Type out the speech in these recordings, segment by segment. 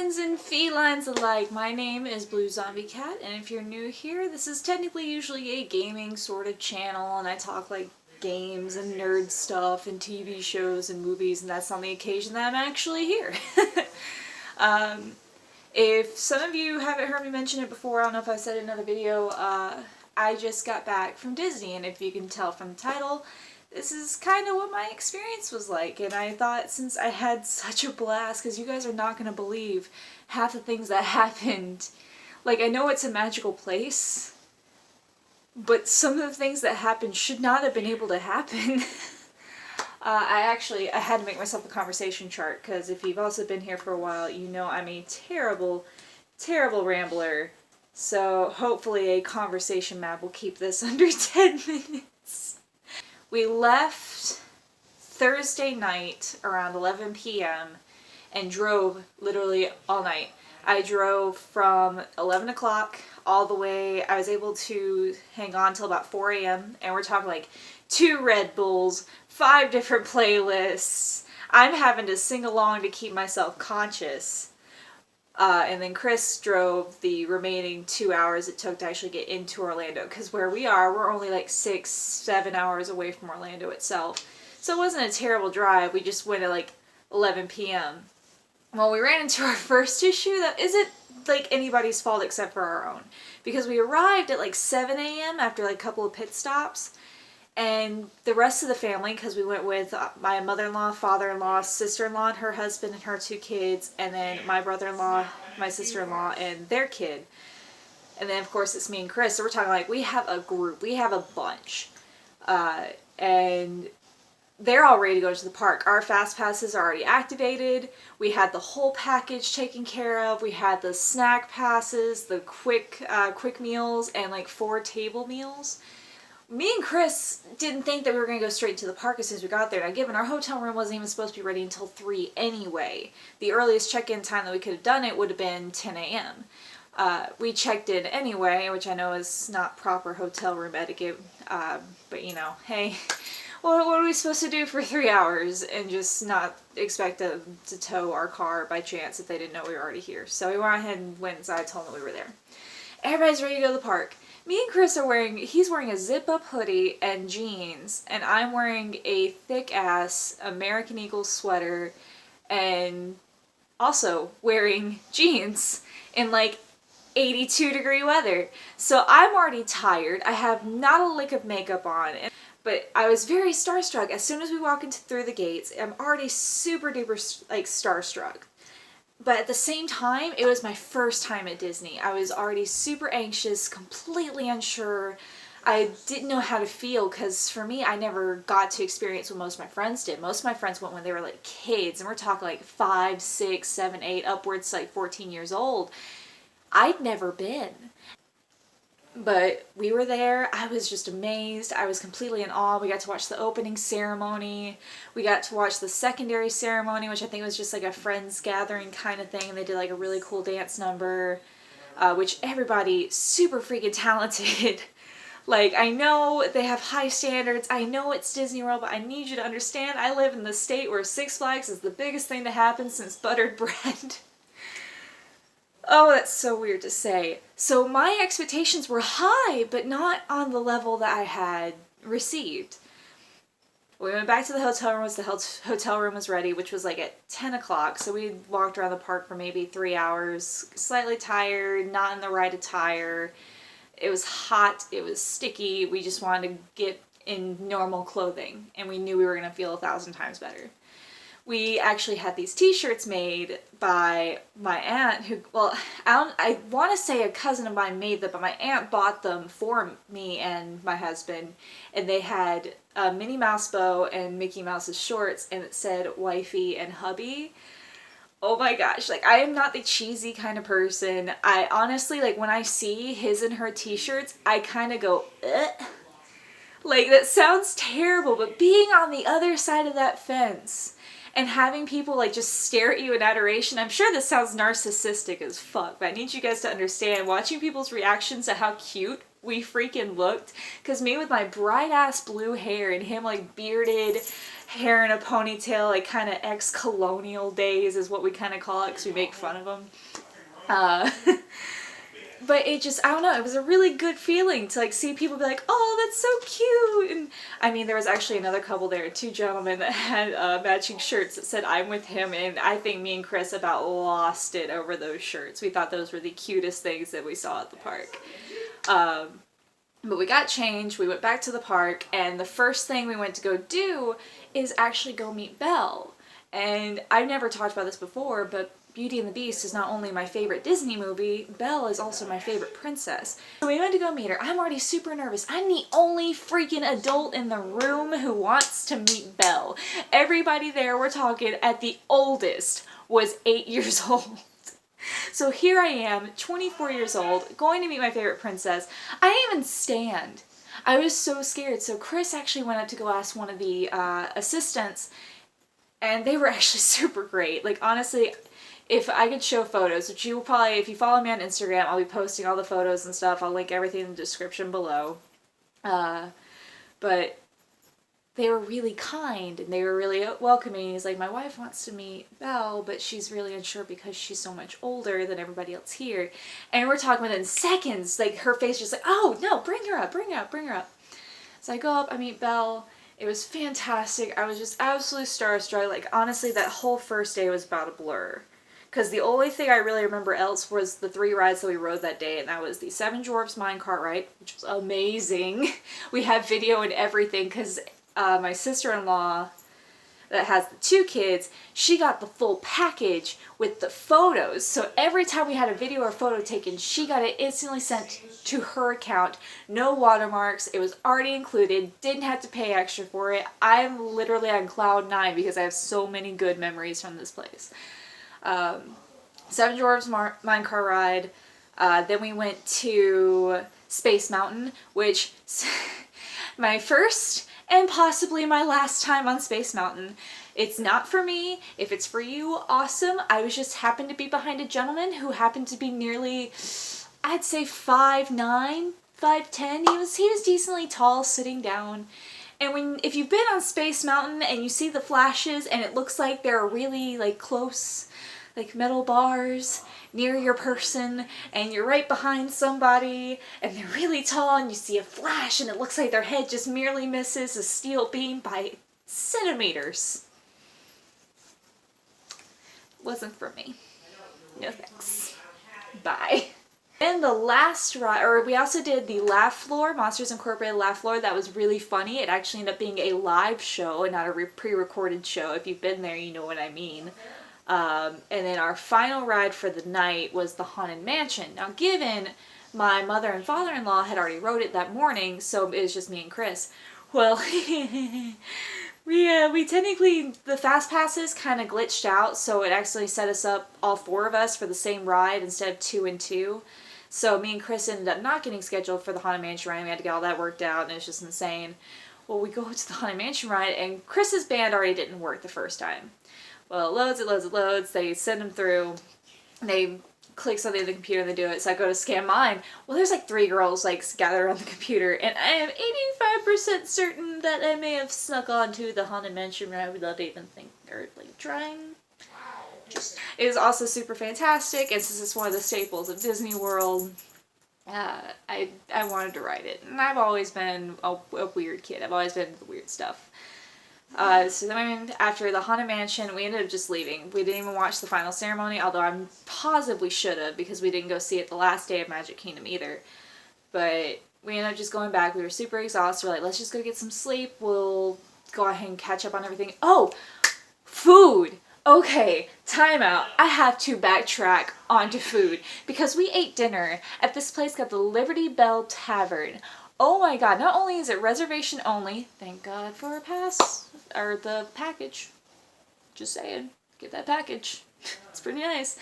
humans and felines alike, my name is BlueXombieCat, and if you're new here, this is technically usually a gaming sort of channel, and I talk like games and nerd stuff and TV shows and movies, and that's on the occasion that I'm actually here. If some of you haven't heard me mention it before, I don't know if I said it in another video, I just got back from Disney, and if you can tell from the title, this is kind of what my experience was like, and I thought since I had such a blast, because you guys are not going to believe half the things that happened. Like, I know it's a magical place, but some of the things that happened should not have been able to happen. I had to make myself a conversation chart, because if you've also been here for a while, you know I'm a terrible, terrible rambler. So hopefully a conversation map will keep this under 10 minutes. We left Thursday night around 11 p.m. and drove literally all night. I drove from 11 o'clock all the way. I was able to hang on till about 4 a.m. and we're talking like 2 Red Bulls, 5 different playlists. I'm having to sing along to keep myself conscious. And then Chris drove the remaining 2 hours it took to actually get into Orlando, because where we are, we're only like 6-7 hours away from Orlando itself. So it wasn't a terrible drive, we just went at like 11 p.m. Well, we ran into our first issue that isn't like anybody's fault except for our own. Because we arrived at like 7 a.m. after like a couple of pit stops. And the rest of the family, because we went with my mother-in-law, father-in-law, sister-in-law, and her husband and her 2 kids, and then my brother-in-law, my sister-in-law, and their kid. And then, of course, it's me and Chris. So we're talking like, we have a group. We have a bunch. And they're all ready to go to the park. Our fast passes are already activated. We had the whole package taken care of. We had the snack passes, the quick meals, and like 4 table meals. Me and Chris didn't think that we were going to go straight to the park as soon as we got there. Now, given our hotel room wasn't even supposed to be ready until 3 anyway. The earliest check-in time that we could have done it would have been 10 a.m. We checked in anyway, which I know is not proper hotel room etiquette, but you know, hey, what are we supposed to do for 3 hours and just not expect to tow our car by chance if they didn't know we were already here? So we went ahead and went inside, told them that we were there. Everybody's ready to go to the park. Me and Chris are he's wearing a zip-up hoodie and jeans, and I'm wearing a thick-ass American Eagle sweater and also wearing jeans in like 82-degree weather. So I'm already tired. I have not a lick of makeup on, but I was very starstruck. As soon as we walk through the gates, I'm already super duper like starstruck. But at the same time, it was my first time at Disney. I was already super anxious, completely unsure. I didn't know how to feel, because for me, I never got to experience what most of my friends did. Most of my friends went when they were like kids, and we're talking like 5, 6, 7, 8, upwards to like 14 years old. I'd never been. But we were there. I was just amazed. I was completely in awe. We got to watch the opening ceremony. We got to watch the secondary ceremony, which I think was just like a friends gathering kind of thing. They did like a really cool dance number, which everybody super freaking talented. Like, I know they have high standards. I know it's Disney World, but I need you to understand I live in the state where Six Flags is the biggest thing to happen since buttered bread. Oh, that's so weird to say. So my expectations were high, but not on the level that I had received. We went back to the hotel room once the hotel room was ready, which was like at 10 o'clock. So we walked around the park for maybe 3 hours, slightly tired, not in the right attire. It was hot, it was sticky. We just wanted to get in normal clothing, and we knew we were going to feel 1,000 times better. We actually had these t-shirts made by my aunt, who, well, I want to say a cousin of mine made them, but my aunt bought them for me and my husband, and they had a Minnie Mouse bow and Mickey Mouse's shorts, and it said wifey and hubby. Oh my gosh, like, I am not the cheesy kind of person. I honestly, like, when I see his and her t-shirts, I kind of go, ugh. Like, that sounds terrible, but being on the other side of that fence and having people like just stare at you in adoration. I'm sure this sounds narcissistic as fuck, but I need you guys to understand, watching people's reactions to how cute we freaking looked, because me with my bright ass blue hair and him like bearded, hair in a ponytail, like kind of ex-colonial days is what we kind of call it because we make fun of them. But it just, I don't know, it was a really good feeling to like see people be like, oh, that's so cute. And I mean, there was actually another couple there, two gentlemen that had matching shirts that said I'm with him, and I think me and Chris about lost it over those shirts. We thought those were the cutest things that we saw at the park. But we got changed, we went back to the park, and the first thing we went to go do is actually go meet Belle. And I've never talked about this before, but Beauty and the Beast is not only my favorite Disney movie, Belle is also my favorite princess. So we went to go meet her. I'm already super nervous. I'm the only freaking adult in the room who wants to meet Belle. Everybody there, we're talking at the oldest, was 8 years old. So here I am, 24 years old, going to meet my favorite princess. I didn't even stand. I was so scared. So Chris actually went up to go ask one of the assistants, and they were actually super great. Like, honestly, if I could show photos, which you will probably, if you follow me on Instagram, I'll be posting all the photos and stuff. I'll link everything in the description below. But they were really kind, and they were really welcoming. He's like, my wife wants to meet Belle, but she's really unsure because she's so much older than everybody else here. And we're talking within seconds, like, her face just like, oh, no, bring her up, bring her up, bring her up. So I go up, I meet Belle. It was fantastic. I was just absolutely starstruck. Like, honestly, that whole first day was about a blur. Because the only thing I really remember else was the 3 rides that we rode that day, and that was the Seven Dwarfs minecart ride, which was amazing. We have video and everything, because my sister-in-law that has the 2 kids, she got the full package with the photos. So every time we had a video or photo taken, she got it instantly sent to her account. No watermarks. It was already included. Didn't have to pay extra for it. I'm literally on cloud 9 because I have so many good memories from this place. Seven Dwarfs minecart ride. Then we went to Space Mountain, which my first and possibly my last time on Space Mountain. It's not for me. If it's for you, awesome. I was just happened to be behind a gentleman who happened to be nearly, I'd say 5'9", 5'10". He was decently tall sitting down. And if you've been on Space Mountain and you see the flashes and it looks like they're really like close, like metal bars near your person, and you're right behind somebody and they're really tall and you see a flash and it looks like their head just merely misses a steel beam by centimeters. Wasn't for me. No thanks. Bye. And the last ride, or we also did the Laugh Floor, Monsters Incorporated Laugh Floor. That was really funny. It actually ended up being a live show and not a pre-recorded show. If you've been there, you know what I mean. And then our final ride for the night was the Haunted Mansion. Now, given my mother and father-in-law had already rode it that morning, so it was just me and Chris. Well, we technically, the fast passes kind of glitched out, so it actually set us up, all 4 of us, for the same ride instead of 2 and 2. So me and Chris ended up not getting scheduled for the Haunted Mansion ride. We had to get all that worked out, and it was just insane. Well, we go to the Haunted Mansion ride, and Chris's band already didn't work the first time. Well, it loads, they send them through, they click something on the computer and they do it, so I go to scan mine. Well, there's like 3 girls like gathered around the computer, and I am 85% certain that I may have snuck onto the Haunted Mansion ride without even thinking or like trying. It was also super fantastic, and since it's one of the staples of Disney World, I wanted to ride it. And I've always been a weird kid. I've always been into the weird stuff. So then after the Haunted Mansion, we ended up just leaving. We didn't even watch the final ceremony, although I positively should have, because we didn't go see it the last day of Magic Kingdom either. But we ended up just going back. We were super exhausted. We're like, let's just go get some sleep. We'll go ahead and catch up on everything. Oh! Food! Okay, time out. I have to backtrack onto food, because we ate dinner at this place called the Liberty Bell Tavern. Oh my god, not only is it reservation only, thank god for a pass, or the package. Just saying, get that package. It's pretty nice.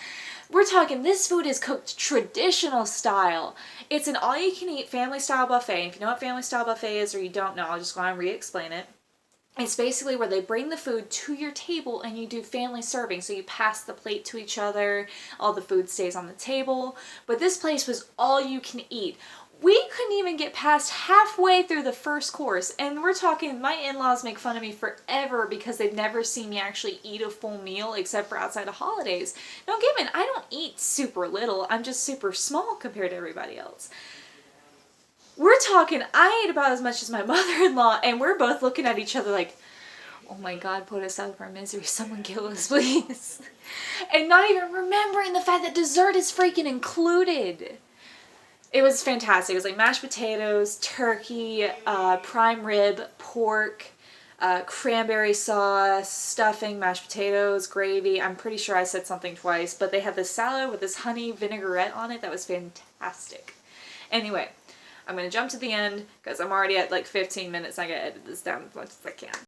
We're talking, this food is cooked traditional style. It's an all-you-can-eat family-style buffet. If you know what family-style buffet is or you don't know, I'll just go on and re-explain it. It's basically where they bring the food to your table and you do family serving. So you pass the plate to each other, all the food stays on the table. But this place was all you can eat. We couldn't even get past halfway through the first course, and we're talking, my in-laws make fun of me forever because they've never seen me actually eat a full meal except for outside of holidays. Now given, I don't eat super little, I'm just super small compared to everybody else. We're talking, I ate about as much as my mother-in-law, and we're both looking at each other like, oh my God, put us out of our misery, someone kill us please. And not even remembering the fact that dessert is freaking included. It was fantastic. It was like mashed potatoes, turkey, prime rib, pork, cranberry sauce, stuffing, mashed potatoes, gravy. I'm pretty sure I said something twice, but they had this salad with this honey vinaigrette on it that was fantastic. Anyway, I'm going to jump to the end because I'm already at like 15 minutes. I got to edit this down as much as I can.